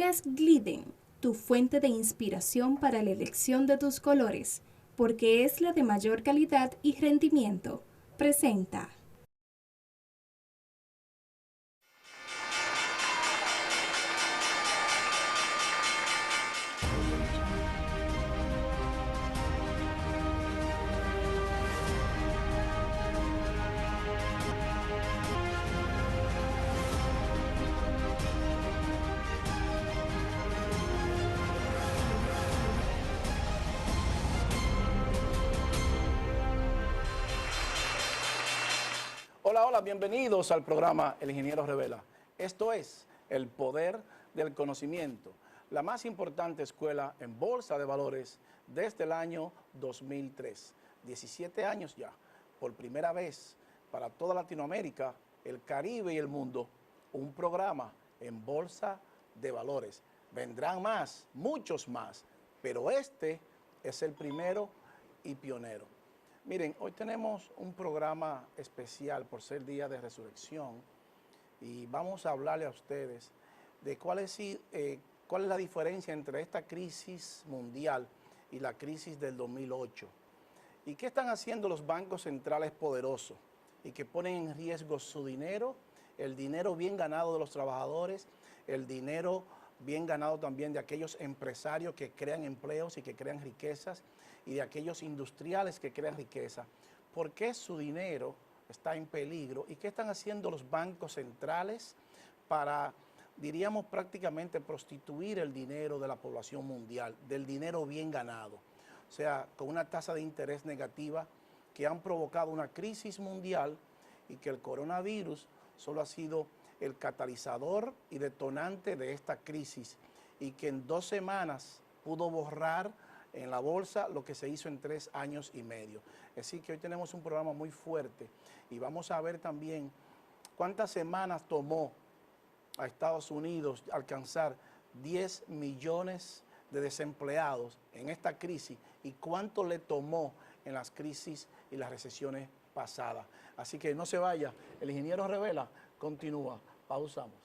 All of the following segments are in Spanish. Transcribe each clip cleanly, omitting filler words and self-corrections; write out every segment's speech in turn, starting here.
es Glidden, tu fuente de inspiración para la elección de tus colores, porque es la de mayor calidad y rendimiento. Presenta. Hola, hola, bienvenidos al programa El Ingeniero Revela. Esto es el poder del conocimiento, la más importante escuela en bolsa de valores desde el año 2003. 17 años ya, por primera vez para toda Latinoamérica, el Caribe y el mundo, un programa en bolsa de valores. Vendrán más, muchos más, pero este es el primero y pionero. Miren, hoy tenemos un programa especial por ser Día de Resurrección y vamos a hablarle a ustedes de cuál es la diferencia entre esta crisis mundial y la crisis del 2008 y qué están haciendo los bancos centrales poderosos y que ponen en riesgo su dinero, el dinero bien ganado de los trabajadores, el dinero bien ganado también de aquellos empresarios que crean empleos y que crean riquezas, y de aquellos industriales que crean riqueza. ¿Por qué su dinero está en peligro? ¿Y qué están haciendo los bancos centrales para, diríamos, prácticamente prostituir el dinero de la población mundial, del dinero bien ganado? O sea, con una tasa de interés negativa que han provocado una crisis mundial y que el coronavirus solo ha sido el catalizador y detonante de esta crisis y que en 2 semanas pudo borrar en la bolsa lo que se hizo en 3 años y medio. Así que hoy tenemos un programa muy fuerte y vamos a ver también cuántas semanas tomó a Estados Unidos alcanzar 10 millones de desempleados en esta crisis y cuánto le tomó en las crisis y las recesiones pasadas. Así que no se vaya, el Ingeniero Revela continúa. Pausamos.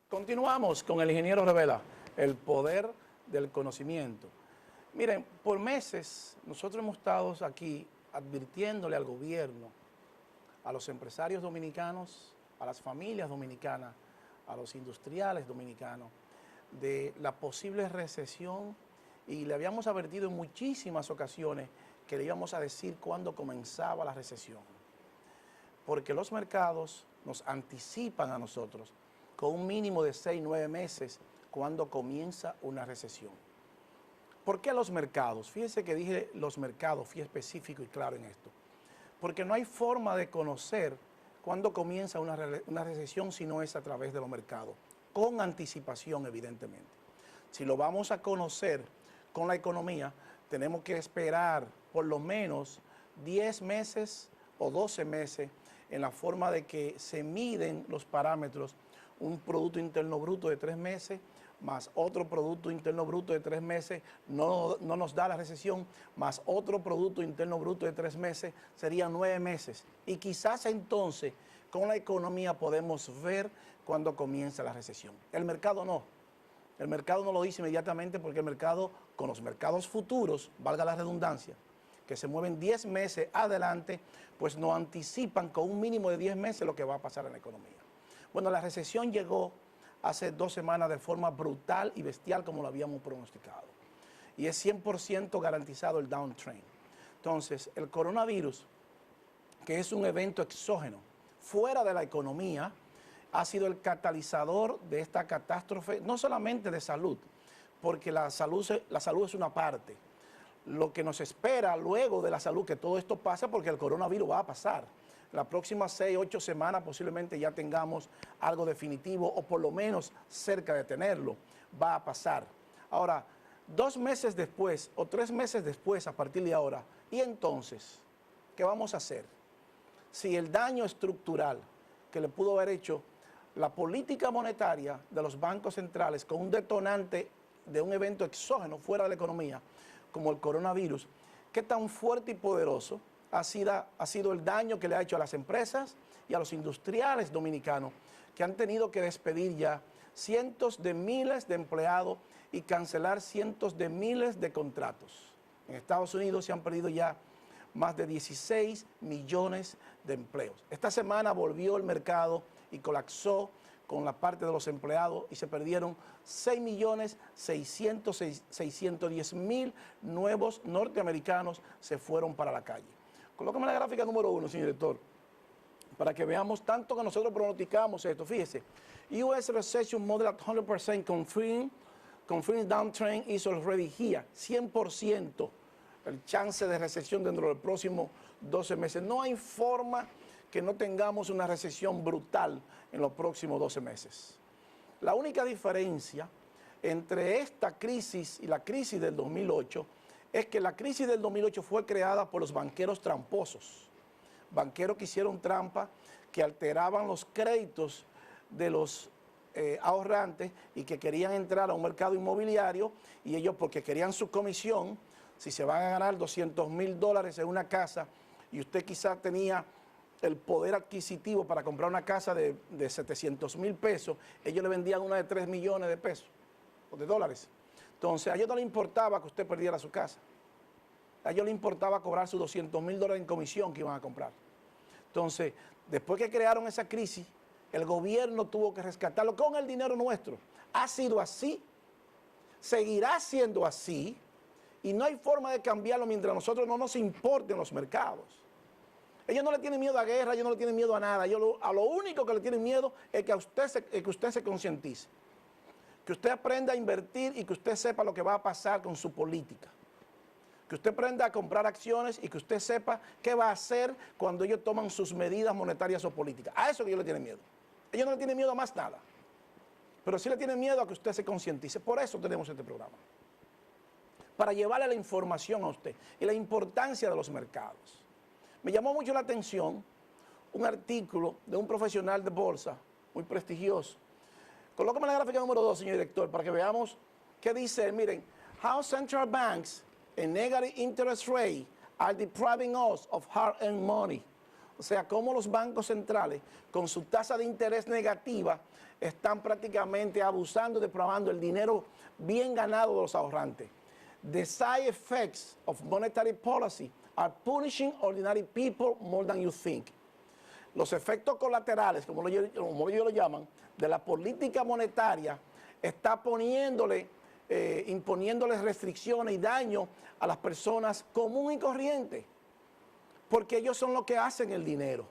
Continuamos con el Ingeniero Revela, el poder del conocimiento. Miren, por meses nosotros hemos estado aquí advirtiéndole al gobierno, a los empresarios dominicanos, a las familias dominicanas, a los industriales dominicanos, de la posible recesión, y le habíamos advertido en muchísimas ocasiones que le íbamos a decir cuándo comenzaba la recesión. Porque los mercados nos anticipan a nosotros con un mínimo de 6, 9 meses cuando comienza una recesión. ¿Por qué los mercados? Fíjense que dije los mercados, fui específico y claro en esto. Porque no hay forma de conocer cuándo comienza una recesión si no es a través de los mercados, con anticipación evidentemente. Si lo vamos a conocer con la economía, tenemos que esperar por lo menos 10 meses o 12 meses en la forma de que se miden los parámetros, un Producto Interno Bruto de 3 meses, más otro Producto Interno Bruto de 3 meses, no nos da la recesión, más otro Producto Interno Bruto de 3 meses, serían 9 meses. Y quizás entonces con la economía podemos ver cuándo comienza la recesión. El mercado no. El mercado no lo dice inmediatamente porque el mercado, con los mercados futuros, valga la redundancia, que se mueven 10 meses adelante, pues nos anticipan con un mínimo de 10 meses lo que va a pasar en la economía. Bueno, la recesión llegó hace 2 semanas de forma brutal y bestial como lo habíamos pronosticado. Y es 100% garantizado el downtrend. Entonces, el coronavirus, que es un evento exógeno, fuera de la economía, ha sido el catalizador de esta catástrofe, no solamente de salud, porque la salud es una parte. Lo que nos espera luego de la salud, que todo esto pasa porque el coronavirus va a pasar. Las próximas 6, 8 semanas posiblemente ya tengamos algo definitivo o por lo menos cerca de tenerlo. Va a pasar. Ahora, 2 meses después o 3 meses después a partir de ahora, ¿y entonces qué vamos a hacer? Si el daño estructural que le pudo haber hecho la política monetaria de los bancos centrales con un detonante de un evento exógeno fuera de la economía, como el coronavirus, qué tan fuerte y poderoso ha sido el daño que le ha hecho a las empresas y a los industriales dominicanos que han tenido que despedir ya cientos de miles de empleados y cancelar cientos de miles de contratos. En Estados Unidos se han perdido ya más de 16 millones de empleos. Esta semana volvió el mercado y colapsó con la parte de los empleados y se perdieron 6.610.000 nuevos norteamericanos se fueron para la calle. Colócame la gráfica número 1, señor director, para que veamos tanto que nosotros pronosticamos esto. Fíjese, US Recession Model at 100% confirming downtrend is already here, 100% el chance de recesión dentro de los próximos 12 meses. No hay forma que no tengamos una recesión brutal en los próximos 12 meses. La única diferencia entre esta crisis y la crisis del 2008 es que la crisis del 2008 fue creada por los banqueros tramposos, banqueros que hicieron trampa, que alteraban los créditos de los ahorrantes y que querían entrar a un mercado inmobiliario y ellos porque querían su comisión, si se van a ganar $200,000 en una casa y usted quizás tenía el poder adquisitivo para comprar una casa de 700,000 pesos, ellos le vendían una de 3 millones de pesos o de dólares. Entonces a ellos no les importaba que usted perdiera su casa, a ellos les importaba cobrar sus $200,000 en comisión que iban a comprar. Entonces, después que crearon esa crisis, el gobierno tuvo que rescatarlo con el dinero nuestro. Ha sido así, seguirá siendo así, y no hay forma de cambiarlo mientras nosotros no nos importen los mercados. Ellos no le tienen miedo a guerra, ellos no le tienen miedo a nada. Ellos a lo único que le tienen miedo es que usted se concientice, que usted aprenda a invertir y que usted sepa lo que va a pasar con su política. Que usted aprenda a comprar acciones y que usted sepa qué va a hacer cuando ellos toman sus medidas monetarias o políticas. A eso que ellos le tienen miedo. Ellos no le tienen miedo a más nada. Pero sí le tienen miedo a que usted se concientice. Por eso tenemos este programa. Para llevarle la información a usted y la importancia de los mercados. Me llamó mucho la atención un artículo de un profesional de bolsa muy prestigioso. Colócame la gráfica número 2, señor director, para que veamos qué dice. Miren, how central banks and negative interest rate are depriving us of hard-earned money. O sea, cómo los bancos centrales, con su tasa de interés negativa, están prácticamente abusando, depravando el dinero bien ganado de los ahorrantes. The side effects of monetary policy are punishing ordinary people more than you think. Los efectos colaterales, como ellos lo llaman, de la política monetaria está imponiéndole restricciones y daño a las personas comunes y corrientes, porque ellos son los que hacen el dinero.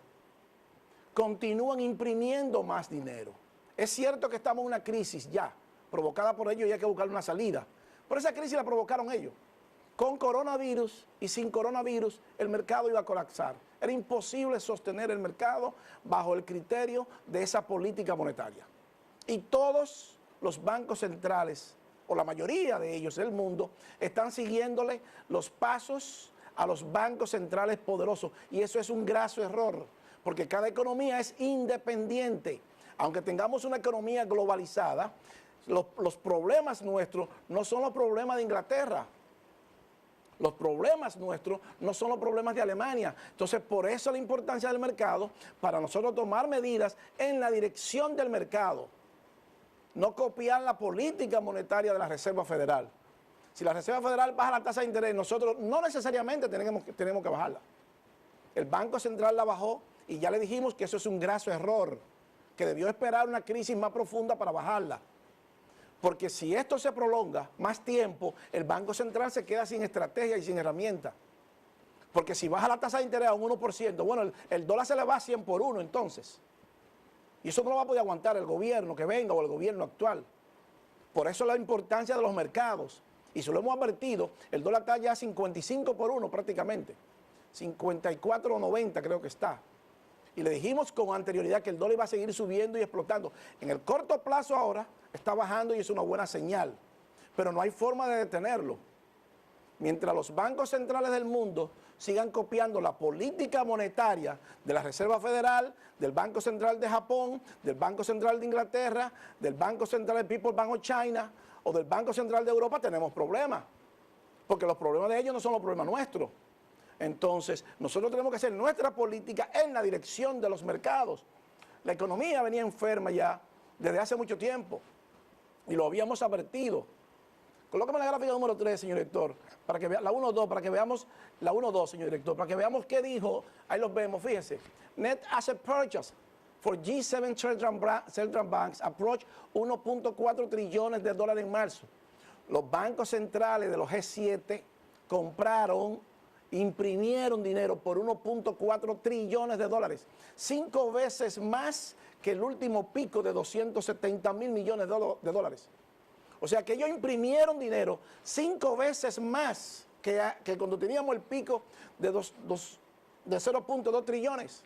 Continúan imprimiendo más dinero. Es cierto que estamos en una crisis ya, provocada por ellos y hay que buscar una salida. Pero esa crisis la provocaron ellos. Con coronavirus y sin coronavirus, el mercado iba a colapsar. Era imposible sostener el mercado bajo el criterio de esa política monetaria. Y todos los bancos centrales, o la mayoría de ellos del mundo, están siguiéndole los pasos a los bancos centrales poderosos. Y eso es un graso error, porque cada economía es independiente. Aunque tengamos una economía globalizada, los problemas nuestros no son los problemas de Inglaterra. Los problemas nuestros no son los problemas de Alemania. Entonces, por eso la importancia del mercado, para nosotros tomar medidas en la dirección del mercado. No copiar la política monetaria de la Reserva Federal. Si la Reserva Federal baja la tasa de interés, nosotros no necesariamente tenemos que bajarla. El Banco Central la bajó y ya le dijimos que eso es un graso error, que debió esperar una crisis más profunda para bajarla. Porque si esto se prolonga más tiempo, el Banco Central se queda sin estrategia y sin herramienta. Porque si baja la tasa de interés a un 1%, bueno, el dólar se le va a 100 por 1 entonces. Y eso no lo va a poder aguantar el gobierno que venga o el gobierno actual. Por eso la importancia de los mercados. Y se lo hemos advertido, el dólar está ya 55 por 1 prácticamente. 54.90 creo que está. Y le dijimos con anterioridad que el dólar iba a seguir subiendo y explotando. En el corto plazo ahora está bajando y es una buena señal. Pero no hay forma de detenerlo. Mientras los bancos centrales del mundo sigan copiando la política monetaria de la Reserva Federal, del Banco Central de Japón, del Banco Central de Inglaterra, del Banco Central del People's Bank of China o del Banco Central de Europa, tenemos problemas. Porque los problemas de ellos no son los problemas nuestros. Entonces, nosotros tenemos que hacer nuestra política en la dirección de los mercados. La economía venía enferma ya desde hace mucho tiempo y lo habíamos advertido. Colócame la gráfica número 3, señor director, para que vea la 1-2, para que veamos la 1-2, señor director, para que veamos qué dijo. Ahí los vemos, fíjense. Net asset purchase for G7 central banks approach 1.4 trillones de dólares en marzo. Los bancos centrales de los G7 compraron, imprimieron dinero por 1.4 trillones de dólares, 5 veces más que el último pico de 270 mil millones de dólares. O sea que ellos imprimieron dinero 5 veces más que cuando teníamos el pico de 0.2 trillones.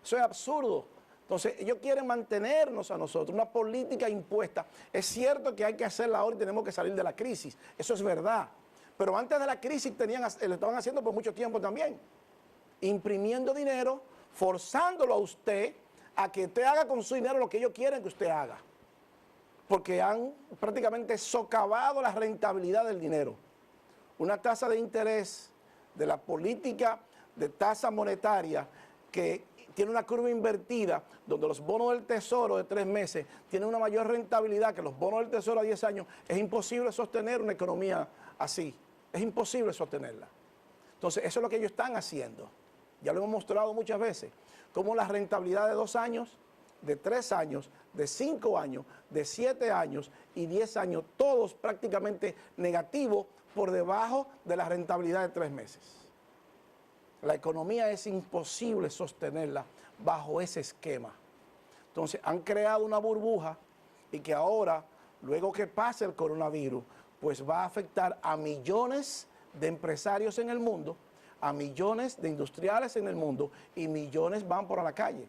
Eso es absurdo. Entonces, ellos quieren mantenernos a nosotros, una política impuesta. Es cierto que hay que hacerla ahora y tenemos que salir de la crisis. Eso es verdad. Pero antes de la crisis lo estaban haciendo por mucho tiempo también. Imprimiendo dinero, forzándolo a usted a que usted haga con su dinero lo que ellos quieren que usted haga. Porque han prácticamente socavado la rentabilidad del dinero. Una tasa de interés de la política de tasa monetaria que tiene una curva invertida, donde los bonos del tesoro de 3 meses tienen una mayor rentabilidad que los bonos del tesoro a 10 años, es imposible sostener una economía así. Es imposible sostenerla. Entonces, eso es lo que ellos están haciendo. Ya lo hemos mostrado muchas veces, cómo la rentabilidad de 2 años, de 3 años, de 5 años, de 7 años y 10 años, todos prácticamente negativos por debajo de la rentabilidad de 3 meses. La economía es imposible sostenerla bajo ese esquema. Entonces han creado una burbuja y que ahora, luego que pase el coronavirus, pues va a afectar a millones de empresarios en el mundo, a millones de industriales en el mundo y millones van por la calle.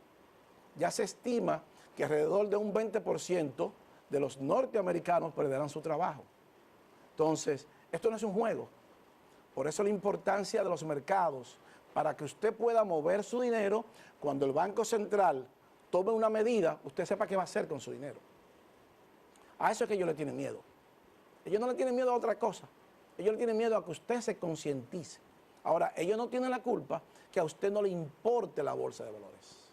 Ya se estima que alrededor de un 20% de los norteamericanos perderán su trabajo. Entonces, esto no es un juego. Por eso la importancia de los mercados, para que usted pueda mover su dinero, cuando el Banco Central tome una medida, usted sepa qué va a hacer con su dinero. A eso es que ellos le tienen miedo. Ellos no le tienen miedo a otra cosa. Ellos le tienen miedo a que usted se concientice. Ahora, ellos no tienen la culpa que a usted no le importe la bolsa de valores.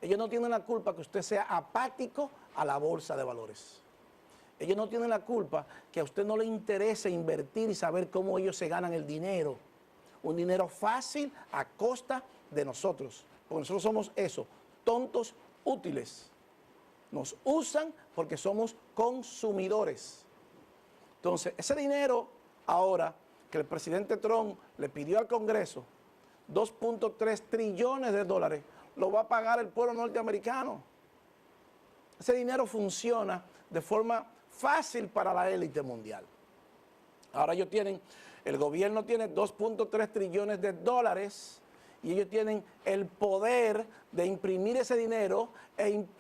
Ellos no tienen la culpa que usted sea apático a la bolsa de valores. Ellos no tienen la culpa que a usted no le interese invertir y saber cómo ellos se ganan el dinero. Un dinero fácil a costa de nosotros. Porque nosotros somos eso, tontos útiles. Nos usan porque somos consumidores. Entonces, ese dinero ahora que el presidente Trump le pidió al Congreso, 2.3 trillones de dólares, lo va a pagar el pueblo norteamericano. Ese dinero funciona de forma fácil para la élite mundial. Ahora el gobierno tiene 2.3 trillones de dólares y ellos tienen el poder de imprimir ese dinero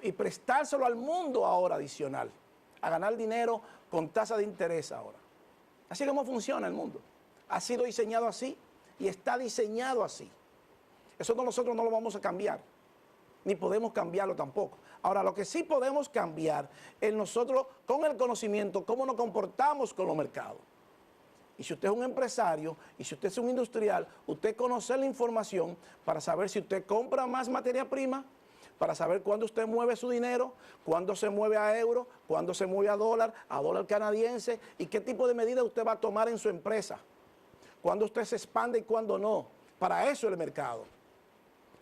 y prestárselo al mundo ahora adicional, a ganar dinero con tasa de interés ahora. Así es como funciona el mundo. Ha sido diseñado así y está diseñado así. Eso nosotros no lo vamos a cambiar, ni podemos cambiarlo tampoco. Ahora, lo que sí podemos cambiar es nosotros, con el conocimiento, cómo nos comportamos con los mercados. Y si usted es un empresario, y si usted es un industrial, usted conoce la información para saber si usted compra más materia prima, para saber cuándo usted mueve su dinero, cuándo se mueve a euro, cuándo se mueve a dólar canadiense, y qué tipo de medidas usted va a tomar en su empresa. Cuándo usted se expande y cuándo no. Para eso es el mercado.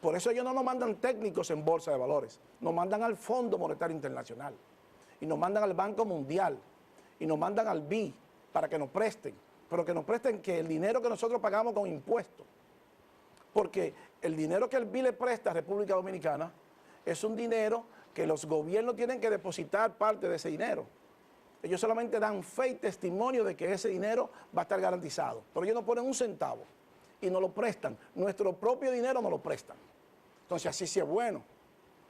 Por eso ellos no nos mandan técnicos en bolsa de valores, nos mandan al Fondo Monetario Internacional, y nos mandan al Banco Mundial, y nos mandan al BI para que nos presten, pero que nos presten que el dinero que nosotros pagamos con impuestos. Porque el dinero que el BI le presta a República Dominicana es un dinero que los gobiernos tienen que depositar parte de ese dinero. Ellos solamente dan fe y testimonio de que ese dinero va a estar garantizado, pero ellos no ponen un centavo y nos lo prestan. Nuestro propio dinero nos lo prestan. Entonces así sí es bueno.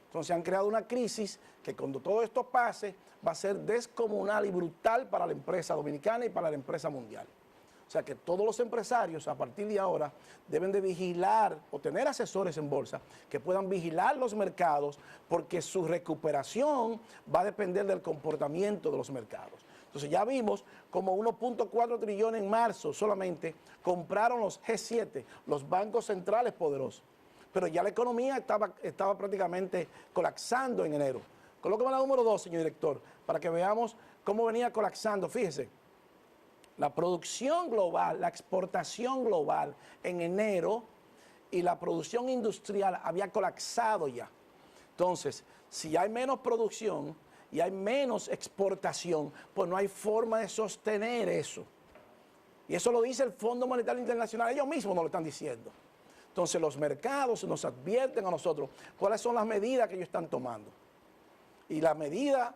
Entonces han creado una crisis que cuando todo esto pase va a ser descomunal y brutal para la empresa dominicana y para la empresa mundial. O sea que todos los empresarios a partir de ahora deben de vigilar o tener asesores en bolsa que puedan vigilar los mercados porque su recuperación va a depender del comportamiento de los mercados. Entonces ya vimos como 1.4 trillones en marzo solamente compraron los G7, los bancos centrales poderosos. Pero ya la economía estaba prácticamente colapsando en enero. Colóqueme la número 2, señor director, para que veamos cómo venía colapsando. Fíjese. La producción global, la exportación global en enero y la producción industrial había colapsado ya. Entonces, si hay menos producción y hay menos exportación, pues no hay forma de sostener eso. Y eso lo dice el Fondo Monetario Internacional, ellos mismos nos lo están diciendo. Entonces, los mercados nos advierten a nosotros cuáles son las medidas que ellos están tomando. Y la medida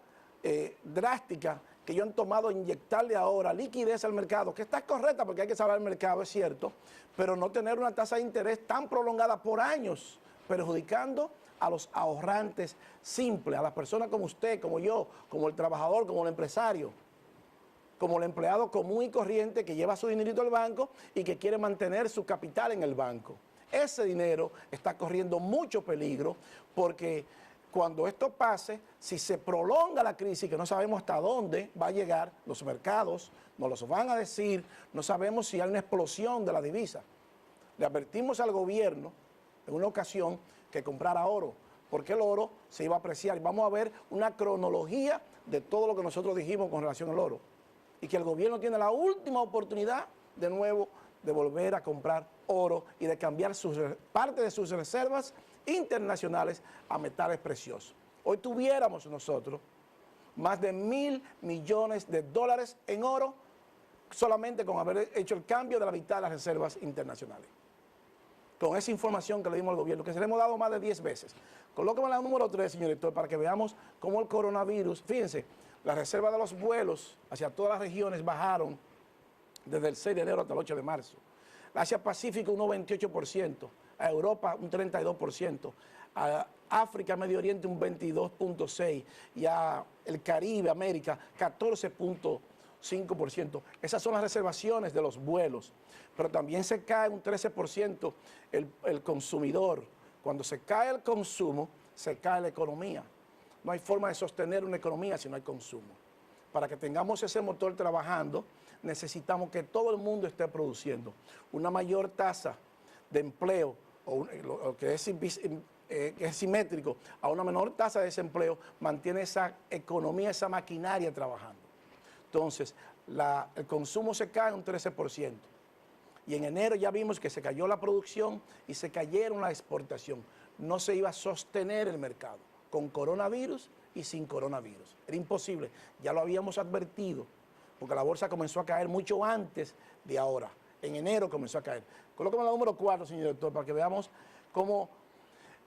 drástica que ellos han tomado, inyectarle ahora liquidez al mercado, que está correcta porque hay que saber el mercado, es cierto, pero no tener una tasa de interés tan prolongada por años, perjudicando a los ahorrantes simples, a las personas como usted, como yo, como el trabajador, como el empresario, como el empleado común y corriente que lleva su dinerito al banco y que quiere mantener su capital en el banco. Ese dinero está corriendo mucho peligro porque cuando esto pase, si se prolonga la crisis, que no sabemos hasta dónde va a llegar, los mercados nos lo van a decir, no sabemos si hay una explosión de la divisa. Le advertimos al gobierno en una ocasión que comprara oro, porque el oro se iba a apreciar. Y vamos a ver una cronología de todo lo que nosotros dijimos con relación al oro. Y que el gobierno tiene la última oportunidad de nuevo de volver a comprar oro y de cambiar parte de sus reservas internacionales a metales preciosos. Hoy tuviéramos nosotros más de $1.000 millones en oro solamente con haber hecho el cambio de la mitad de las reservas internacionales. Con esa información que le dimos al gobierno, que se le hemos dado más de 10 veces. Colóqueme la número 3, señor director, para que veamos cómo el coronavirus, fíjense, las reservas de los vuelos hacia todas las regiones bajaron desde el 6 de enero hasta el 8 de marzo. Asia Pacífico un 98%, a Europa un 32%, a África, Medio Oriente un 22.6% y a el Caribe, América 14.5%. Esas son las reservaciones de los vuelos, pero también se cae un 13% el consumidor. Cuando se cae el consumo, se cae la economía. No hay forma de sostener una economía si no hay consumo. Para que tengamos ese motor trabajando, necesitamos que todo el mundo esté produciendo. Una mayor tasa de empleo, o que es simétrico, a una menor tasa de desempleo, mantiene esa economía, esa maquinaria trabajando. Entonces, el consumo se cae un 13%. Y en enero ya vimos que se cayó la producción y se cayeron la exportación. No se iba a sostener el mercado, con coronavirus y sin coronavirus. Era imposible, ya lo habíamos advertido, porque la bolsa comenzó a caer mucho antes de ahora. En enero comenzó a caer. Colóqueme la número 4, señor director, para que veamos cómo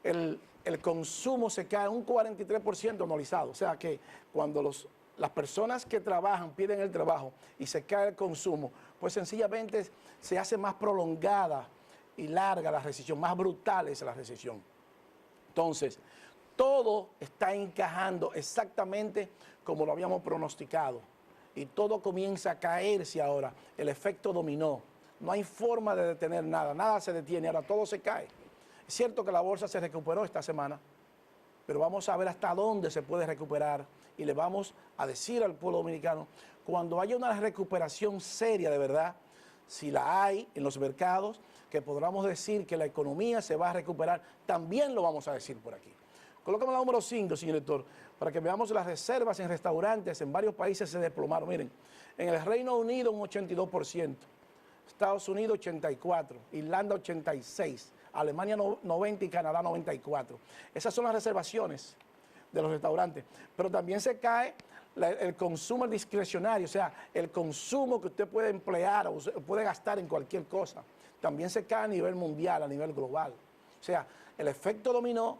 el consumo se cae un 43% anualizado. O sea que cuando las personas que trabajan piden el trabajo y se cae el consumo, pues sencillamente se hace más prolongada y larga la recesión, más brutal es la recesión. Entonces, todo está encajando exactamente como lo habíamos pronosticado. Y todo comienza a caerse ahora, el efecto dominó. No hay forma de detener nada, nada se detiene, ahora todo se cae. Es cierto que la bolsa se recuperó esta semana, pero vamos a ver hasta dónde se puede recuperar y le vamos a decir al pueblo dominicano, cuando haya una recuperación seria de verdad, si la hay en los mercados, que podamos decir que la economía se va a recuperar, también lo vamos a decir por aquí. Colócame la número 5, señor director, para que veamos las reservas en restaurantes en varios países se desplomaron. Miren, en el Reino Unido un 82%, Estados Unidos 84%, Irlanda 86%, Alemania 90% y Canadá 94%. Esas son las reservaciones de los restaurantes. Pero también se cae el consumo discrecionario, o sea, el consumo que usted puede emplear o puede gastar en cualquier cosa. También se cae a nivel mundial, a nivel global. O sea, el efecto dominó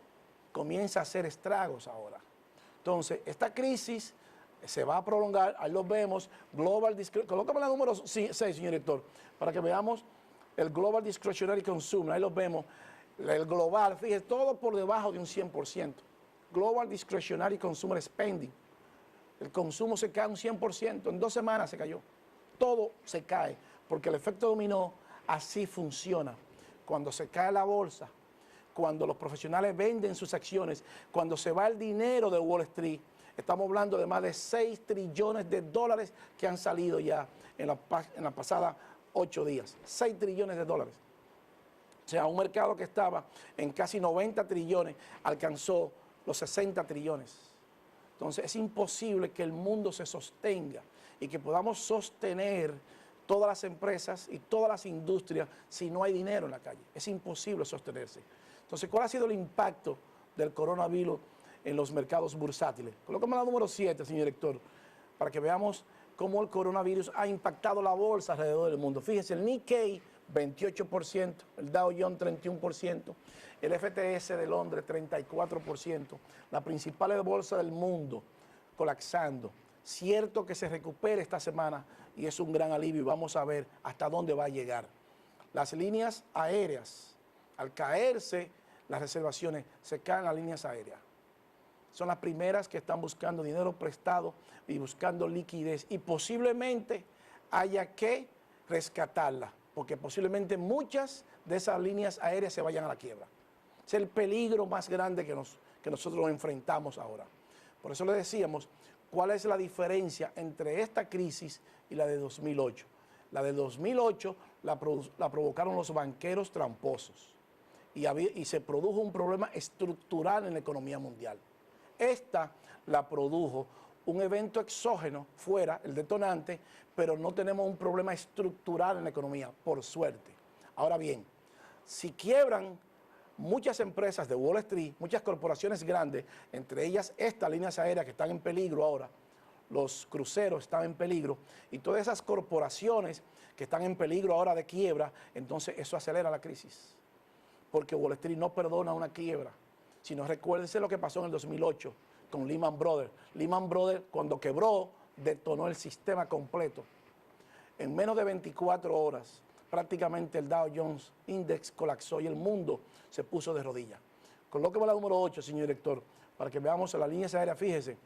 comienza a hacer estragos ahora. Entonces, esta crisis se va a prolongar, ahí lo vemos, colócame la número 6, señor director, para que veamos el Global Discretionary Consumer, ahí lo vemos, el global, fíjese, todo por debajo de un 100%. Global Discretionary Consumer Spending, el consumo se cae un 100%, en 2 semanas se cayó, todo se cae, porque el efecto dominó así funciona. Cuando se cae la bolsa, cuando los profesionales venden sus acciones, cuando se va el dinero de Wall Street, estamos hablando de más de 6 trillones de dólares que han salido ya en la pasada 8 días. 6 trillones de dólares. O sea, un mercado que estaba en casi 90 trillones alcanzó los 60 trillones. Entonces es imposible que el mundo se sostenga y que podamos sostener todas las empresas y todas las industrias si no hay dinero en la calle. Es imposible sostenerse. Entonces, ¿cuál ha sido el impacto del coronavirus en los mercados bursátiles? Colócame la número 7, señor director, para que veamos cómo el coronavirus ha impactado la bolsa alrededor del mundo. Fíjese, el Nikkei 28%, el Dow Jones 31%, el FTSE de Londres 34%, las principales bolsas del mundo colapsando. Cierto que se recupere esta semana y es un gran alivio y vamos a ver hasta dónde va a llegar. Las líneas aéreas, al caerse las reservaciones, se caen las líneas aéreas. Son las primeras que están buscando dinero prestado y buscando liquidez y posiblemente haya que rescatarla, porque posiblemente muchas de esas líneas aéreas se vayan a la quiebra. Es el peligro más grande que nosotros enfrentamos ahora. Por eso le decíamos, ¿cuál es la diferencia entre esta crisis y la de 2008? La de 2008 la provocaron los banqueros tramposos y se produjo un problema estructural en la economía mundial. Esta la produjo un evento exógeno fuera, el detonante, pero no tenemos un problema estructural en la economía, por suerte. Ahora bien, si quiebran muchas empresas de Wall Street, muchas corporaciones grandes, entre ellas estas líneas aéreas que están en peligro ahora, los cruceros están en peligro, y todas esas corporaciones que están en peligro ahora de quiebra, entonces eso acelera la crisis, porque Wall Street no perdona una quiebra. Si no, recuérdense lo que pasó en el 2008 con Lehman Brothers. Lehman Brothers, cuando quebró, detonó el sistema completo. En menos de 24 horas, prácticamente el Dow Jones Index colapsó y el mundo se puso de rodillas. Colóqueme la número 8, señor director, para que veamos las líneas aéreas. Fíjese,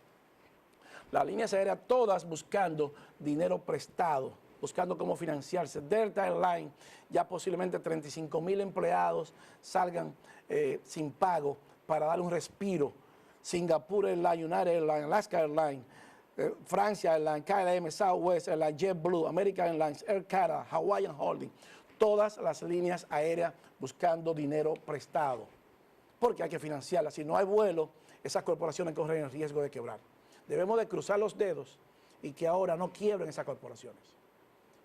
las líneas aéreas todas buscando dinero prestado, buscando cómo financiarse. Delta Airlines, ya posiblemente 35,000 empleados salgan sin pago para dar un respiro. Singapore Airlines, United Airlines, Alaska Airlines, Francia Airlines, KLM, Southwest Airlines, JetBlue, American Airlines, Air Canada, Hawaiian Holdings, todas las líneas aéreas buscando dinero prestado, porque hay que financiarlas. Si no hay vuelo, esas corporaciones corren el riesgo de quebrar. Debemos de cruzar los dedos y que ahora no quiebren esas corporaciones.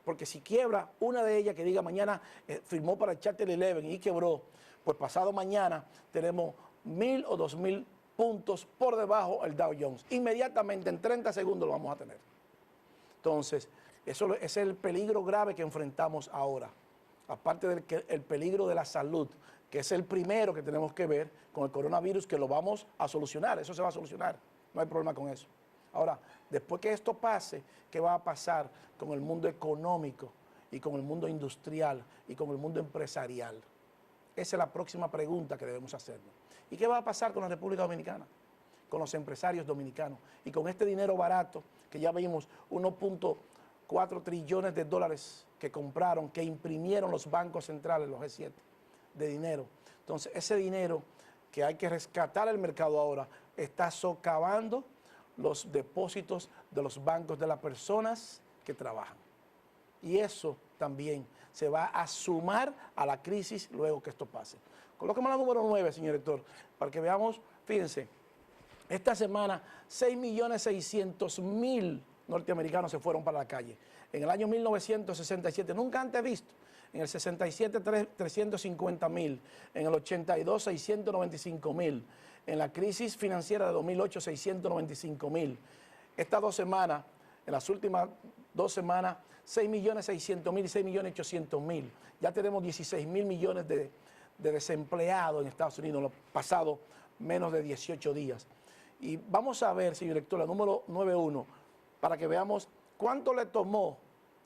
Porque si quiebra una de ellas que diga mañana firmó para el Chapter 11 y quebró, pues pasado mañana tenemos 1,000 o 2,000 puntos por debajo del Dow Jones. Inmediatamente, en 30 segundos lo vamos a tener. Entonces, eso es el peligro grave que enfrentamos ahora. Aparte del peligro de la salud, que es el primero que tenemos que ver con el coronavirus, que lo vamos a solucionar. Eso se va a solucionar. No hay problema con eso. Ahora, después que esto pase, ¿qué va a pasar con el mundo económico y con el mundo industrial y con el mundo empresarial? Esa es la próxima pregunta que debemos hacernos. ¿Y qué va a pasar con la República Dominicana? Con los empresarios dominicanos y con este dinero barato que ya vimos 1.4 trillones de dólares que compraron, que imprimieron los bancos centrales, los G7, de dinero. Entonces, ese dinero que hay que rescatar el mercado ahora está socavando los depósitos de los bancos de las personas que trabajan. Y eso también se va a sumar a la crisis luego que esto pase. Colóqueme la número 9, señor director, para que veamos, fíjense, esta semana 6.600.000 norteamericanos se fueron para la calle. En el año 1967, nunca antes visto. En el 67, 350.000. En el 82, 695.000. En la crisis financiera de 2008, 695.000. Estas 2 semanas, en las últimas 2 semanas, 6.600.000 y 6.800.000. Ya tenemos 16.000 millones de desempleados en Estados Unidos en los pasados menos de 18 días. Y vamos a ver, señor director, la número 9.1, para que veamos cuánto le tomó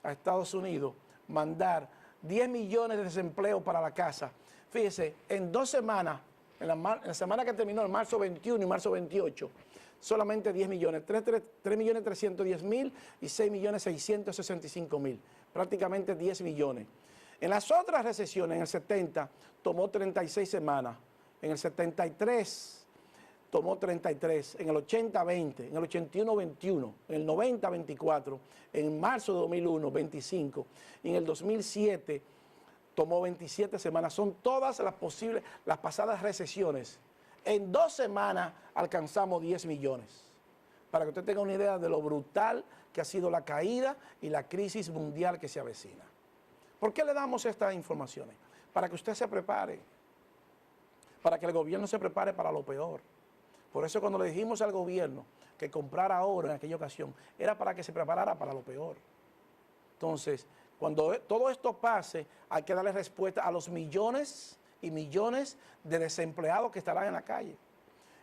a Estados Unidos mandar 10 millones de desempleo para la casa. Fíjese, en 2 semanas, en la semana que terminó, en marzo 21 y marzo 28, solamente 10 millones, 3.310.000 y 6.665.000, prácticamente 10 millones. En las otras recesiones, en el 70, tomó 36 semanas, en el 73 tomó 33, en el 80-20, en el 81-21, en el 90-24, en marzo de 2001, 25, y en el 2007 tomó 27 semanas. Son todas las posibles, las pasadas recesiones. En 2 semanas alcanzamos 10 millones. Para que usted tenga una idea de lo brutal que ha sido la caída y la crisis mundial que se avecina. ¿Por qué le damos estas informaciones? Para que usted se prepare, para que el gobierno se prepare para lo peor. Por eso cuando le dijimos al gobierno que comprara oro en aquella ocasión, era para que se preparara para lo peor. Entonces, cuando todo esto pase, hay que darle respuesta a los millones y millones de desempleados que estarán en la calle.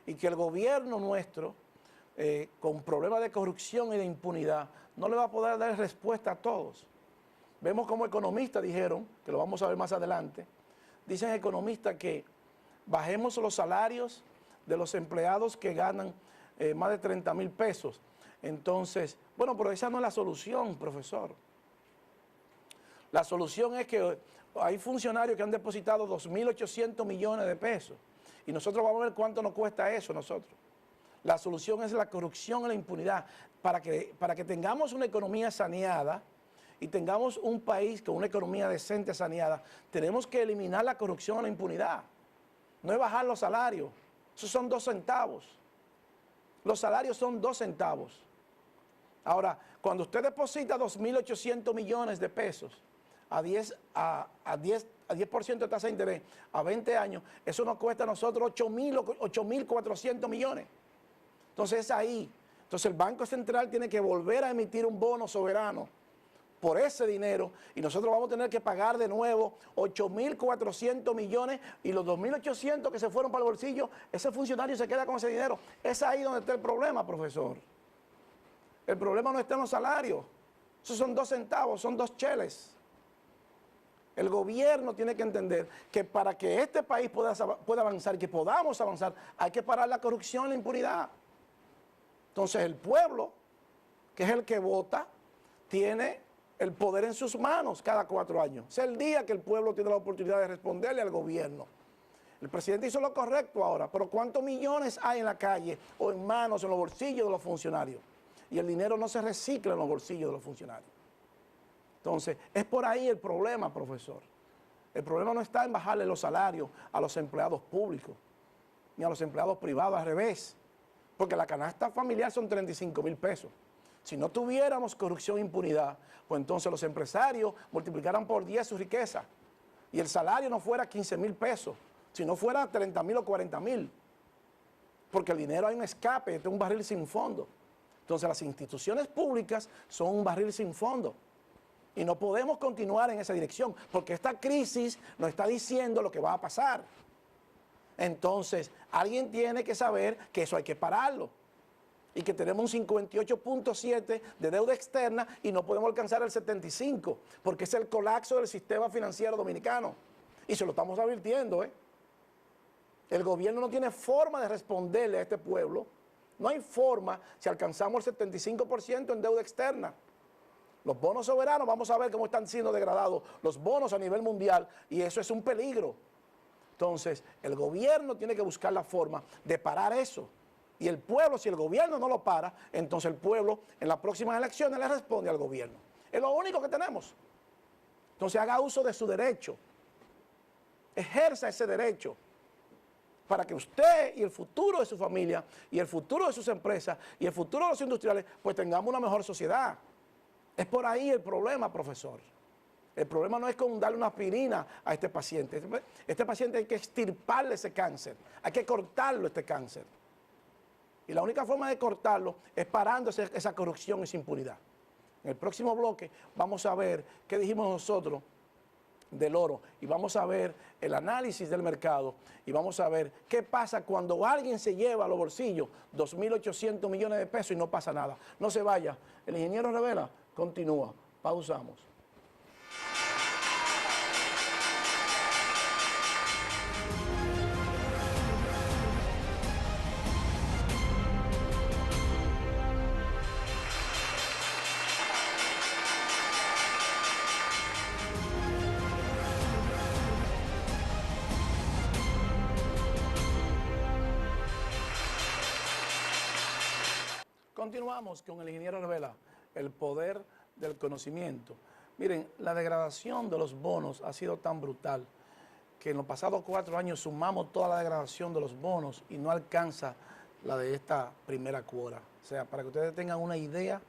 Y que el gobierno nuestro, con problemas de corrupción y de impunidad, no le va a poder dar respuesta a todos. Vemos como economistas dijeron, que lo vamos a ver más adelante, dicen economistas que bajemos los salarios de los empleados que ganan más de 30,000 pesos. Entonces, bueno, pero esa no es la solución, profesor. La solución es que hay funcionarios que han depositado 2.800 millones de pesos y nosotros vamos a ver cuánto nos cuesta eso nosotros. La solución es la corrupción y la impunidad. Para que tengamos una economía saneada y tengamos un país con una economía decente saneada, tenemos que eliminar la corrupción y la impunidad. No es bajar los salarios. Esos son 2 centavos. Los salarios son 2 centavos. Ahora, cuando usted deposita 2.800 millones de pesos a 10% de tasa de interés a 20 años, eso nos cuesta a nosotros 8.400 millones. Entonces es ahí. Entonces el Banco Central tiene que volver a emitir un bono soberano por ese dinero y nosotros vamos a tener que pagar de nuevo 8.400 millones y los 2.800 que se fueron para el bolsillo, ese funcionario se queda con ese dinero. Es ahí donde está el problema, profesor. El problema no está en los salarios. Esos son 2 centavos, son 2 cheles. El gobierno tiene que entender que para que este país pueda avanzar, que podamos avanzar, hay que parar la corrupción y la impunidad. Entonces el pueblo, que es el que vota, tiene el poder en sus manos cada 4 años. Es el día que el pueblo tiene la oportunidad de responderle al gobierno. El presidente hizo lo correcto ahora, pero ¿cuántos millones hay en la calle o en manos, en los bolsillos de los funcionarios? Y el dinero no se recicla en los bolsillos de los funcionarios. Entonces, es por ahí el problema, profesor. El problema no está en bajarle los salarios a los empleados públicos, ni a los empleados privados, al revés. Porque la canasta familiar son 35,000 pesos. Si no tuviéramos corrupción e impunidad, pues entonces los empresarios multiplicaran por 10 su riqueza y el salario no fuera 15,000 pesos, sino fuera 30,000 o 40,000. Porque el dinero hay un escape, este es un barril sin fondo. Entonces las instituciones públicas son un barril sin fondo. Y no podemos continuar en esa dirección, porque esta crisis nos está diciendo lo que va a pasar. Entonces, alguien tiene que saber que eso hay que pararlo. Y que tenemos un 58.7 de deuda externa y no podemos alcanzar el 75, porque es el colapso del sistema financiero dominicano. Y se lo estamos advirtiendo, ¿eh? El gobierno no tiene forma de responderle a este pueblo. No hay forma si alcanzamos el 75% en deuda externa. Los bonos soberanos, vamos a ver cómo están siendo degradados los bonos a nivel mundial y eso es un peligro. Entonces, el gobierno tiene que buscar la forma de parar eso. Y el pueblo, si el gobierno no lo para, entonces el pueblo en las próximas elecciones le responde al gobierno. Es lo único que tenemos. Entonces haga uso de su derecho. Ejerza ese derecho para que usted y el futuro de su familia y el futuro de sus empresas y el futuro de los industriales pues tengamos una mejor sociedad. Es por ahí el problema, profesor. El problema no es con darle una aspirina a este paciente. Este paciente hay que extirparle ese cáncer. Hay que cortarlo este cáncer. Y la única forma de cortarlo es parando esa corrupción y esa impunidad. En el próximo bloque vamos a ver qué dijimos nosotros del oro y vamos a ver el análisis del mercado y vamos a ver qué pasa cuando alguien se lleva a los bolsillos 2.800 millones de pesos y no pasa nada. No se vaya. El ingeniero Revela continúa. Pausamos. Continuamos con el ingeniero Revela, el poder del conocimiento. Miren, la degradación de los bonos ha sido tan brutal que en los pasados 4 años sumamos toda la degradación de los bonos y no alcanza la de esta primera cuota. O sea, para que ustedes tengan una idea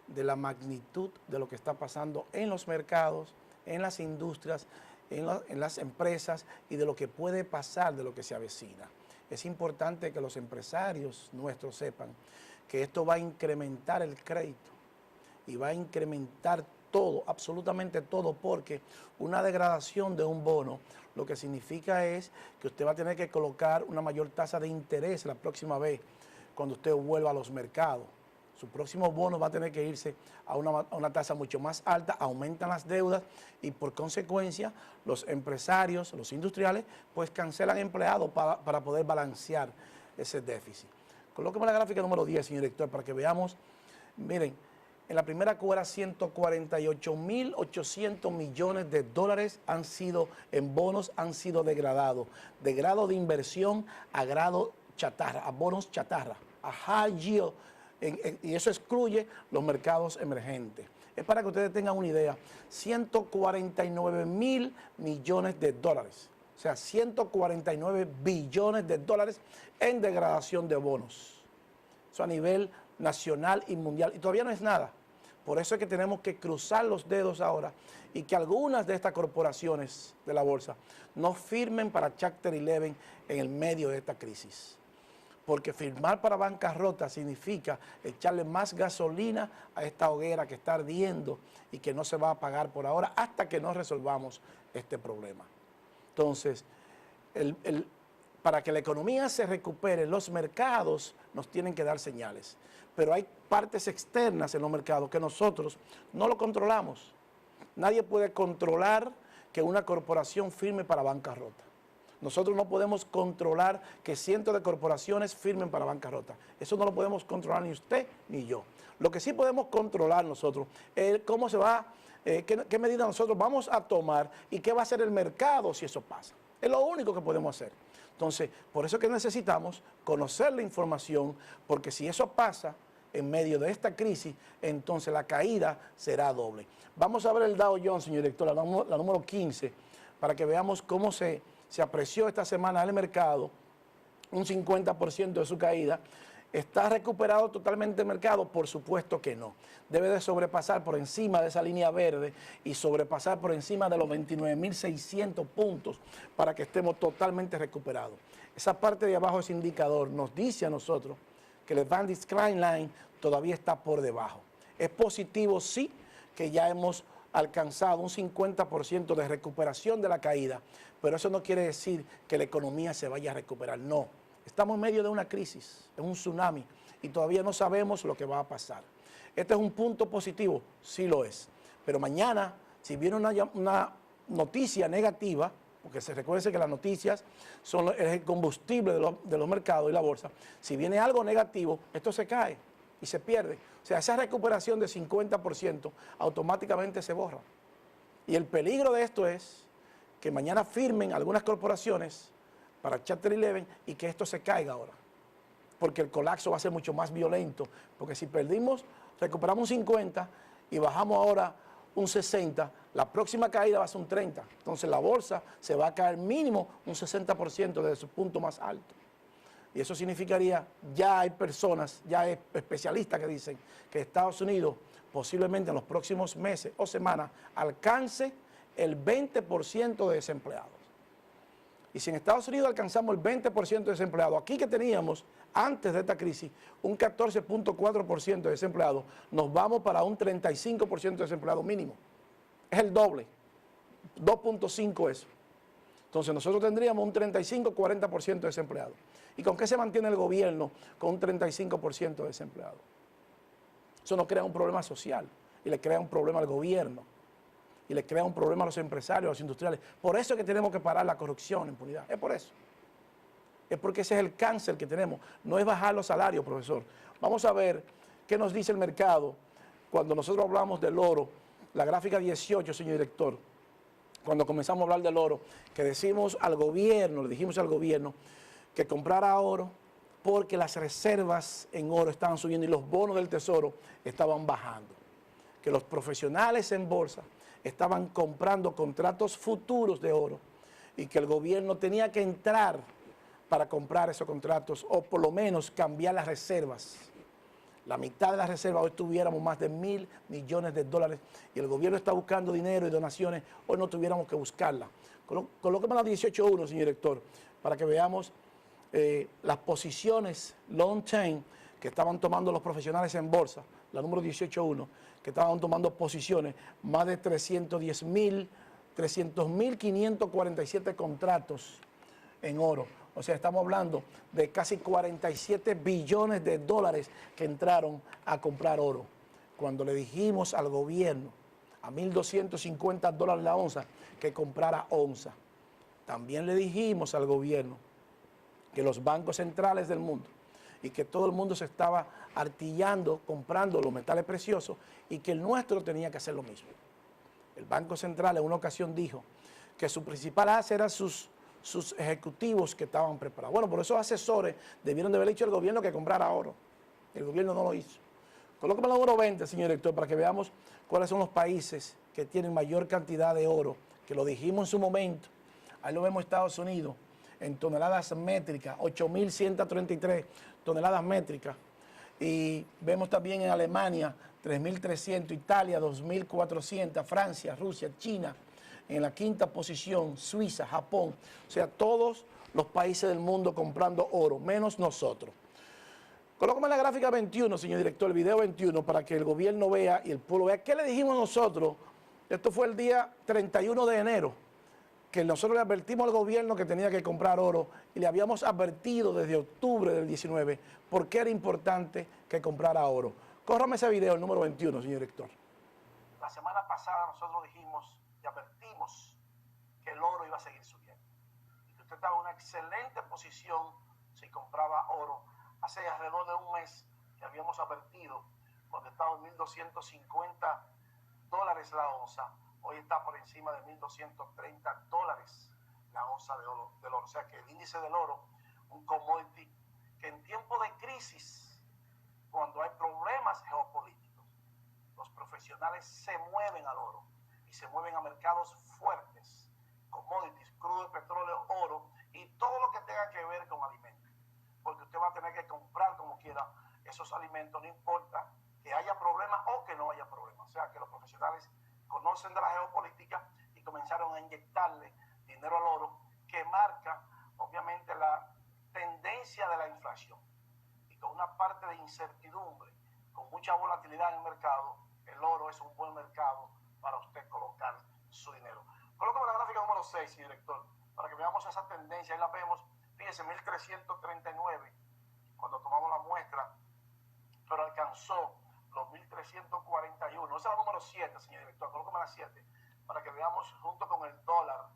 de la magnitud de lo que está pasando en los mercados, en las industrias, en las empresas y de lo que puede pasar, de lo que se avecina. Es importante que los empresarios nuestros sepan que esto va a incrementar el crédito y va a incrementar todo, absolutamente todo, porque una degradación de un bono lo que significa es que usted va a tener que colocar una mayor tasa de interés la próxima vez cuando usted vuelva a los mercados. Su próximo bono va a tener que irse a una tasa mucho más alta, aumentan las deudas y por consecuencia los empresarios, los industriales, pues cancelan empleados para poder balancear ese déficit. Colóqueme la gráfica número 10, señor director, para que veamos. Miren, en la primera cuota 148.800 millones de dólares han sido en bonos, han sido degradados, de grado de inversión a grado chatarra, a bonos chatarra, a high yield, y eso excluye los mercados emergentes. Es para que ustedes tengan una idea, 149.000 millones de dólares. O sea, 149 billones de dólares en degradación de bonos. Eso a nivel nacional y mundial. Y todavía no es nada. Por eso es que tenemos que cruzar los dedos ahora y que algunas de estas corporaciones de la bolsa no firmen para Chapter 11 en el medio de esta crisis. Porque firmar para bancarrota significa echarle más gasolina a esta hoguera que está ardiendo y que no se va a apagar por ahora hasta que no resolvamos este problema. Entonces, para que la economía se recupere, los mercados nos tienen que dar señales. Pero hay partes externas en los mercados que nosotros no lo controlamos. Nadie puede controlar que una corporación firme para bancarrota. Nosotros no podemos controlar que cientos de corporaciones firmen para bancarrota. Eso no lo podemos controlar ni usted ni yo. Lo que sí podemos controlar nosotros es cómo se va, qué medidas nosotros vamos a tomar y qué va a hacer el mercado si eso pasa. Es lo único que podemos hacer. Entonces, por eso es que necesitamos conocer la información, porque si eso pasa en medio de esta crisis, entonces la caída será doble. Vamos a ver el Dow Jones, señor director, la número 15, para que veamos cómo se apreció esta semana el mercado, un 50% de su caída. ¿Está recuperado totalmente el mercado? Por supuesto que no. Debe de sobrepasar por encima de esa línea verde y sobrepasar por encima de los 29.600 puntos para que estemos totalmente recuperados. Esa parte de abajo, ese indicador, nos dice a nosotros que el Advanced Decline Line todavía está por debajo. Es positivo, sí, que ya hemos alcanzado un 50% de recuperación de la caída, pero eso no quiere decir que la economía se vaya a recuperar, no. Estamos en medio de una crisis, es un tsunami, y todavía no sabemos lo que va a pasar. Este es un punto positivo, sí lo es, pero mañana, si viene una noticia negativa, porque se recuerde que las noticias son el combustible de los mercados y la bolsa, si viene algo negativo, esto se cae y se pierde. O sea, esa recuperación de 50% automáticamente se borra. Y el peligro de esto es que mañana firmen algunas corporaciones para Chapter 11 y que esto se caiga ahora. Porque el colapso va a ser mucho más violento. Porque si recuperamos un 50 y bajamos ahora un 60, la próxima caída va a ser un 30. Entonces la bolsa se va a caer mínimo un 60% desde su punto más alto. Y eso significaría, ya hay personas, ya hay especialistas que dicen que Estados Unidos posiblemente en los próximos meses o semanas alcance el 20% de desempleados. Y si en Estados Unidos alcanzamos el 20% de desempleados, aquí que teníamos antes de esta crisis un 14.4% de desempleados, nos vamos para un 35% de desempleados mínimo. Es el doble, 2.5 eso. Entonces nosotros tendríamos un 35-40% de desempleados. ¿Y con qué se mantiene el gobierno con un 35% de desempleados? Eso nos crea un problema social y le crea un problema al gobierno y le crea un problema a los empresarios, a los industriales. Por eso es que tenemos que parar la corrupción, la impunidad. Es por eso. Es porque ese es el cáncer que tenemos. No es bajar los salarios, profesor. Vamos a ver qué nos dice el mercado cuando nosotros hablamos del oro. La gráfica 18, señor director. Cuando comenzamos a hablar del oro, que decimos al gobierno, le dijimos al gobierno que comprara oro porque las reservas en oro estaban subiendo y los bonos del tesoro estaban bajando. Que los profesionales en bolsa estaban comprando contratos futuros de oro y que el gobierno tenía que entrar para comprar esos contratos o por lo menos cambiar las reservas. La mitad de las reservas, hoy tuviéramos más de $1.000 millones y el gobierno está buscando dinero y donaciones, hoy no tuviéramos que buscarla. Colóqueme la 18.1, señor director, para que veamos las posiciones long term que estaban tomando los profesionales en bolsa, la número 18.1, que estaban tomando posiciones, más de 300.547 contratos en oro. O sea, estamos hablando de casi 47 billones de dólares que entraron a comprar oro. Cuando le dijimos al gobierno a $1.250 la onza que comprara onza, también le dijimos al gobierno que los bancos centrales del mundo y que todo el mundo se estaba artillando, comprando los metales preciosos y que el nuestro tenía que hacer lo mismo. El Banco Central en una ocasión dijo que su principal asset eran sus ejecutivos que estaban preparados. Bueno, por esos asesores debieron de haber dicho al gobierno que comprara oro. El gobierno no lo hizo. Colóqueme la número 20, señor director, para que veamos cuáles son los países que tienen mayor cantidad de oro, que lo dijimos en su momento. Ahí lo vemos Estados Unidos, en toneladas métricas, 8.133 toneladas métricas. Y vemos también en Alemania, 3.300, Italia, 2.400, Francia, Rusia, China, en la quinta posición, Suiza, Japón. O sea, todos los países del mundo comprando oro, menos nosotros. Colócame la gráfica 21, señor director, el video 21, para que el gobierno vea y el pueblo vea. ¿Qué le dijimos nosotros? Esto fue el día 31 de enero, que nosotros le advertimos al gobierno que tenía que comprar oro y le habíamos advertido desde octubre del 19 por qué era importante que comprara oro. Córrame ese video, el número 21, señor director. La semana pasada nosotros dijimos y advertimos que el oro iba a seguir subiendo y que usted estaba en una excelente posición si compraba oro. Hace alrededor de un mes que habíamos advertido, cuando estaba en $1.250 la onza, hoy está por encima de $1.230 la onza del oro. O sea que el índice del oro, un commodity que en tiempos de crisis, cuando hay problemas geopolíticos, los profesionales se mueven al oro y se mueven a mercados fuertes, commodities, crudo, petróleo, oro y todo lo que tenga que ver con alimentos. Porque usted va a tener que comprar como quiera esos alimentos, no importa que haya problemas o que no haya problemas. O sea que los profesionales conocen de la geopolítica y comenzaron a inyectarle dinero al oro, que marca obviamente la tendencia de la inflación. Y con una parte de incertidumbre, con mucha volatilidad en el mercado, el oro es un buen mercado para usted colocar su dinero. Colócame la gráfica número 6, señor director, para que veamos esa tendencia. Ahí la vemos, fíjense, 1.339, cuando tomamos la muestra, pero alcanzó los 1.341. Esa es la número 7, señor director. Colócame la 7, para que veamos junto con el dólar,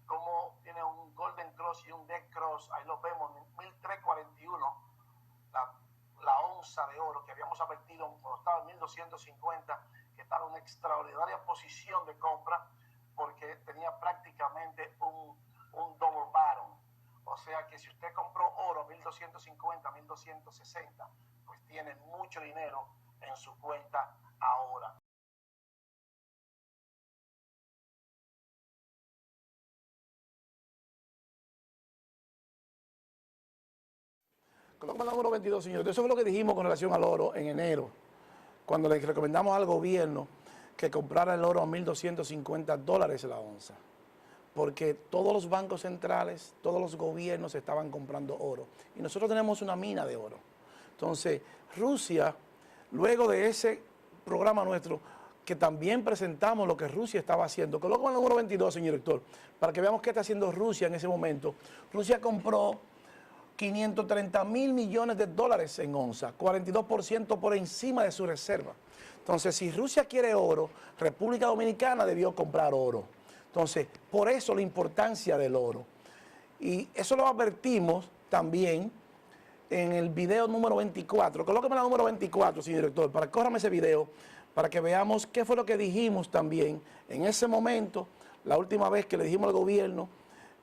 cómo tiene un Golden Cross y un Dead Cross. Ahí lo vemos, 1.341, la onza de oro que habíamos advertido cuando estaba en 1.250, que estaba en una extraordinaria posición de compra porque tenía prácticamente un double bottom. O sea que si usted compró oro a 1.250, 1.260, pues tiene mucho dinero en su cuenta ahora. Colócame la número 22, señor. Eso fue lo que dijimos con relación al oro en enero, cuando le recomendamos al gobierno que comprara el oro a $1.250 la onza. Porque todos los bancos centrales, todos los gobiernos estaban comprando oro. Y nosotros tenemos una mina de oro. Entonces, Rusia, luego de ese programa nuestro, que también presentamos lo que Rusia estaba haciendo. Colócame el número 22, señor director, para que veamos qué está haciendo Rusia en ese momento. Rusia compró 530.000 millones de dólares en onza, 42% por encima de su reserva. Entonces, si Rusia quiere oro, República Dominicana debió comprar oro. Entonces, por eso la importancia del oro. Y eso lo advertimos también en el video número 24. Colóqueme la número 24, señor director, para córrame ese video, para que veamos qué fue lo que dijimos también en ese momento, la última vez que le dijimos al gobierno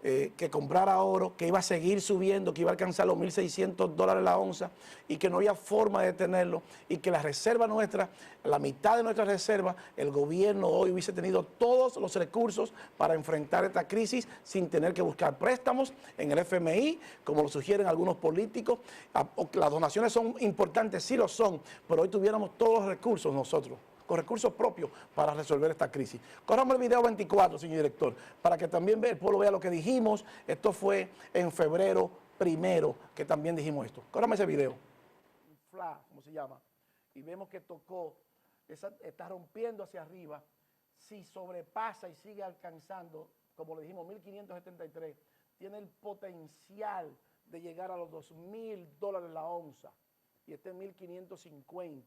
que comprara oro, que iba a seguir subiendo, que iba a alcanzar los $1.600 la onza y que no había forma de detenerlo y que la reserva nuestra, la mitad de nuestra reserva, el gobierno hoy hubiese tenido todos los recursos para enfrentar esta crisis sin tener que buscar préstamos en el FMI, como lo sugieren algunos políticos. Las donaciones son importantes, sí lo son, pero hoy tuviéramos todos los recursos nosotros, con recursos propios para resolver esta crisis. Corramos el video 24, señor director, para que también el pueblo vea lo que dijimos. Esto fue en febrero 1 que también dijimos esto. Corramos ese video. Fla, ¿cómo se llama? Y vemos que tocó, está rompiendo hacia arriba. Si sobrepasa y sigue alcanzando, como le dijimos, 1.573, tiene el potencial de llegar a los $2.000 la onza. Y este es 1.550.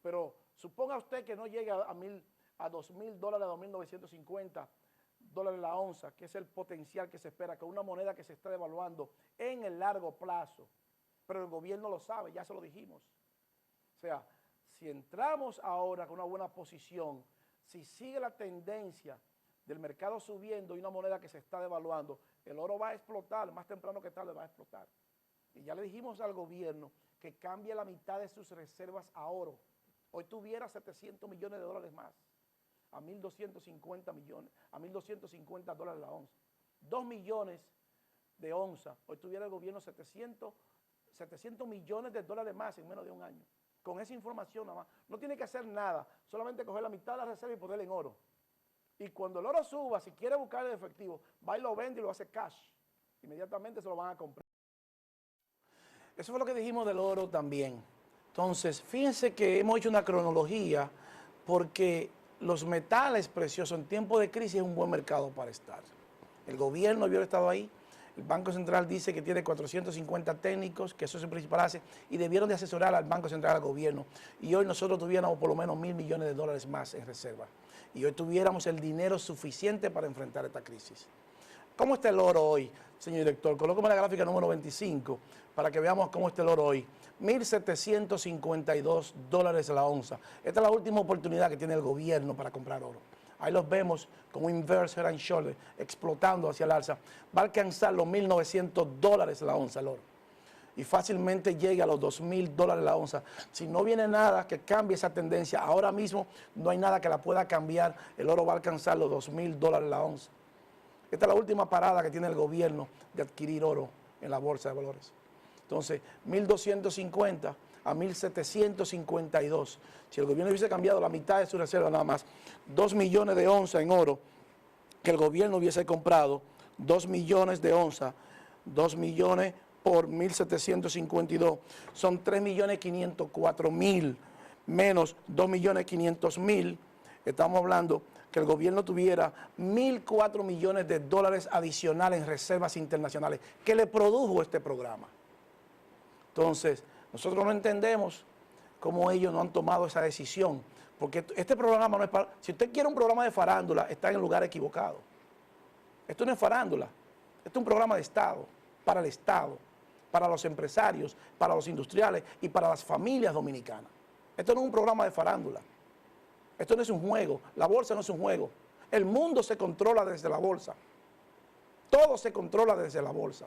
Pero suponga usted que no llegue a $2.000, a $2.950 la onza, que es el potencial que se espera, con una moneda que se está devaluando en el largo plazo. Pero el gobierno lo sabe, ya se lo dijimos. O sea, si entramos ahora con una buena posición, si sigue la tendencia del mercado subiendo y una moneda que se está devaluando, el oro va a explotar, más temprano que tarde va a explotar. Y ya le dijimos al gobierno que cambie la mitad de sus reservas a oro. Hoy tuviera $700 millones más, a 1.250 millones, a $1.250 la onza. 2 millones de onzas, hoy tuviera el gobierno 700 millones de dólares más en menos de un año. Con esa información nada más. No tiene que hacer nada, solamente coger la mitad de la reserva y ponerla en oro. Y cuando el oro suba, si quiere buscar el efectivo, va y lo vende y lo hace cash. Inmediatamente se lo van a comprar. Eso fue lo que dijimos del oro también. Entonces, fíjense que hemos hecho una cronología porque los metales preciosos en tiempo de crisis es un buen mercado para estar. El gobierno había estado ahí, el Banco Central dice que tiene 450 técnicos, que eso es el principal hace, y debieron de asesorar al Banco Central, al gobierno. Y hoy nosotros tuviéramos por lo menos $1.000 millones más en reserva. Y hoy tuviéramos el dinero suficiente para enfrentar esta crisis. ¿Cómo está el oro hoy, señor director? Colóqueme la gráfica número 25 para que veamos cómo está el oro hoy. $1.752 la onza. Esta es la última oportunidad que tiene el gobierno para comprar oro. Ahí los vemos como inverse head and shoulder, explotando hacia el alza. Va a alcanzar los $1.900 la onza el oro. Y fácilmente llega a los $2.000 la onza. Si no viene nada que cambie esa tendencia, ahora mismo no hay nada que la pueda cambiar. El oro va a alcanzar los $2.000 la onza. Esta es la última parada que tiene el gobierno de adquirir oro en la bolsa de valores. Entonces, 1.250 a 1.752. Si el gobierno hubiese cambiado la mitad de su reserva nada más, 2 millones de onzas en oro, que el gobierno hubiese comprado 2 millones de onzas, 2 millones por 1.752, son 3.504.000 menos 2.500.000, estamos hablando que el gobierno tuviera 1.004 millones de dólares adicionales en reservas internacionales que le produjo este programa. Entonces, nosotros no entendemos cómo ellos no han tomado esa decisión, porque este programa no es para... Si usted quiere un programa de farándula, está en el lugar equivocado. Esto no es farándula, esto es un programa de Estado, para los empresarios, para los industriales y para las familias dominicanas. Esto no es un programa de farándula. Esto no es un juego, la bolsa no es un juego. El mundo se controla desde la bolsa. Todo se controla desde la bolsa.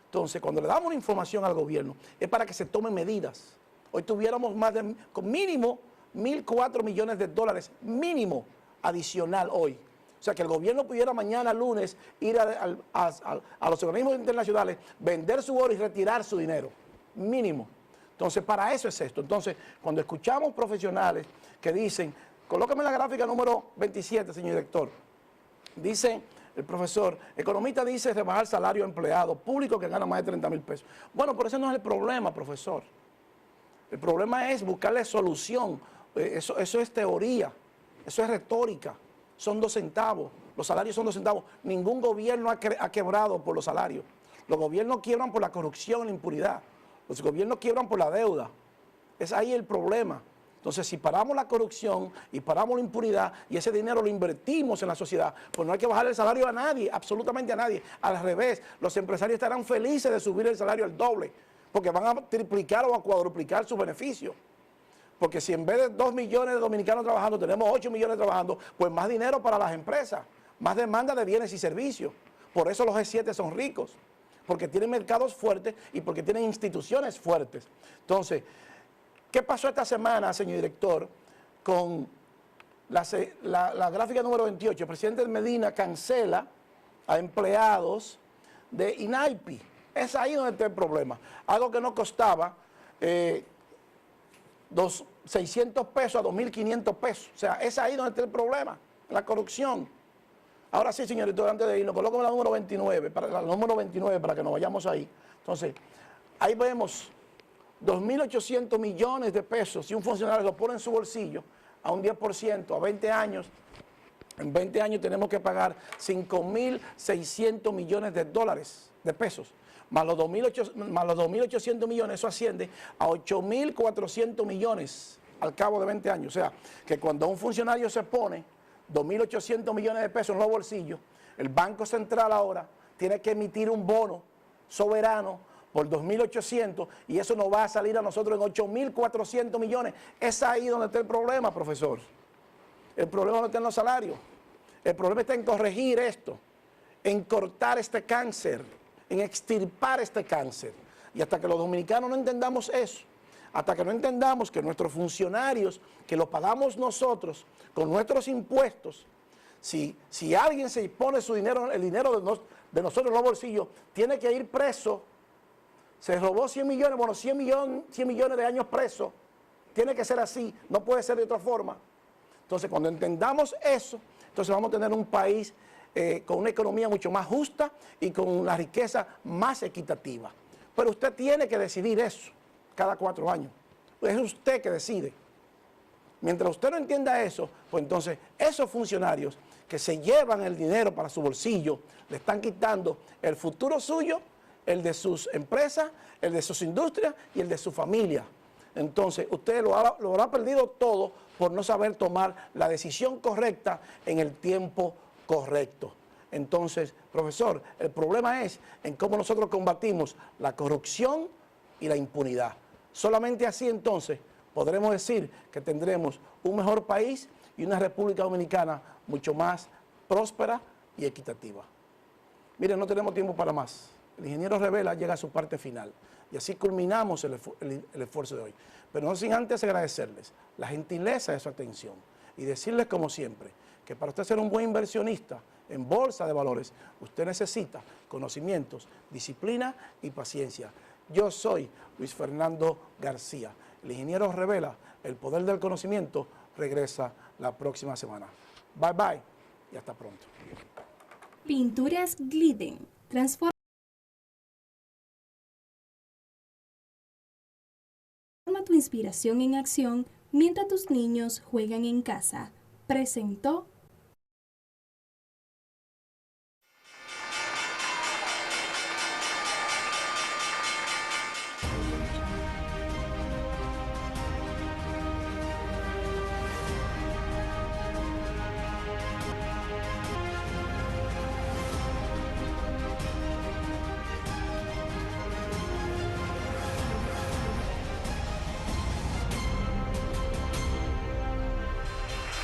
Entonces, cuando le damos una información al gobierno, es para que se tomen medidas. Hoy tuviéramos más de, con mínimo, 1.004 millones de dólares, mínimo, adicional hoy. O sea, que el gobierno pudiera mañana, lunes, ir a los organismos internacionales, vender su oro y retirar su dinero. Mínimo. Entonces, para eso es esto. Entonces, cuando escuchamos profesionales que dicen, colóqueme la gráfica número 27, señor director. Dice el profesor, economista dice rebajar salario a empleados públicos que ganan más de 30.000 pesos. Bueno, pero ese no es el problema, profesor. El problema es buscarle solución. Eso es teoría, eso es retórica. Son 2 centavos, los salarios son 2 centavos. Ningún gobierno ha quebrado por los salarios. Los gobiernos quiebran por la corrupción y la impunidad. Los gobiernos quiebran por la deuda. Es ahí el problema. Entonces, si paramos la corrupción y paramos la impunidad y ese dinero lo invertimos en la sociedad, pues no hay que bajar el salario a nadie, absolutamente a nadie. Al revés, los empresarios estarán felices de subir el salario al doble, porque van a triplicar o a cuadruplicar sus beneficios. Porque si en vez de 2 millones de dominicanos trabajando, tenemos 8 millones trabajando, pues más dinero para las empresas, más demanda de bienes y servicios. Por eso los G7 son ricos, porque tienen mercados fuertes y porque tienen instituciones fuertes. Entonces, ¿qué pasó esta semana, señor director, con la gráfica número 28? El presidente Medina cancela a empleados de INAIPI. Es ahí donde está el problema. Algo que no costaba 600 pesos a 2.500 pesos. O sea, es ahí donde está el problema, la corrupción. Ahora sí, señor director, antes de irnos, coloco la número 29, para que nos vayamos ahí. Entonces, ahí vemos 2.800 millones de pesos. Si un funcionario lo pone en su bolsillo a un 10%, a 20 años, en 20 años tenemos que pagar 5.600 millones de dólares, de pesos, más los 2.800 millones, eso asciende a 8.400 millones al cabo de 20 años. O sea, que cuando un funcionario se pone 2.800 millones de pesos en los bolsillos, el Banco Central ahora tiene que emitir un bono soberano por 2.800 y eso nos va a salir a nosotros en 8.400 millones. Es ahí donde está el problema, profesor. El problema no está en los salarios. El problema está en corregir esto, en cortar este cáncer, en extirpar este cáncer. Y hasta que los dominicanos no entendamos eso, hasta que no entendamos que nuestros funcionarios, que los pagamos nosotros con nuestros impuestos, si alguien se pone su dinero, el dinero de nosotros en los bolsillos, tiene que ir preso. Se robó 100 millones, bueno, 100 millones de años preso. Tiene que ser así, no puede ser de otra forma. Entonces, cuando entendamos eso, entonces vamos a tener un país con una economía mucho más justa y con una riqueza más equitativa. Pero usted tiene que decidir eso cada 4 años. Es usted que decide. Mientras usted no entienda eso, pues entonces esos funcionarios que se llevan el dinero para su bolsillo, le están quitando el futuro suyo, el de sus empresas, el de sus industrias y el de su familia. Entonces, usted lo habrá perdido todo por no saber tomar la decisión correcta en el tiempo correcto. Entonces, profesor, el problema es en cómo nosotros combatimos la corrupción y la impunidad. Solamente así entonces podremos decir que tendremos un mejor país y una República Dominicana mucho más próspera y equitativa. Miren, no tenemos tiempo para más. El ingeniero Revela llega a su parte final y así culminamos el esfuerzo de hoy. Pero no sin antes agradecerles la gentileza de su atención y decirles como siempre que para usted ser un buen inversionista en bolsa de valores, usted necesita conocimientos, disciplina y paciencia. Yo soy Luis Fernando García. El ingeniero Revela, el poder del conocimiento, regresa la próxima semana. Bye bye y hasta pronto. Pinturas Glidden. Transforma tu inspiración en acción mientras tus niños juegan en casa. Presentó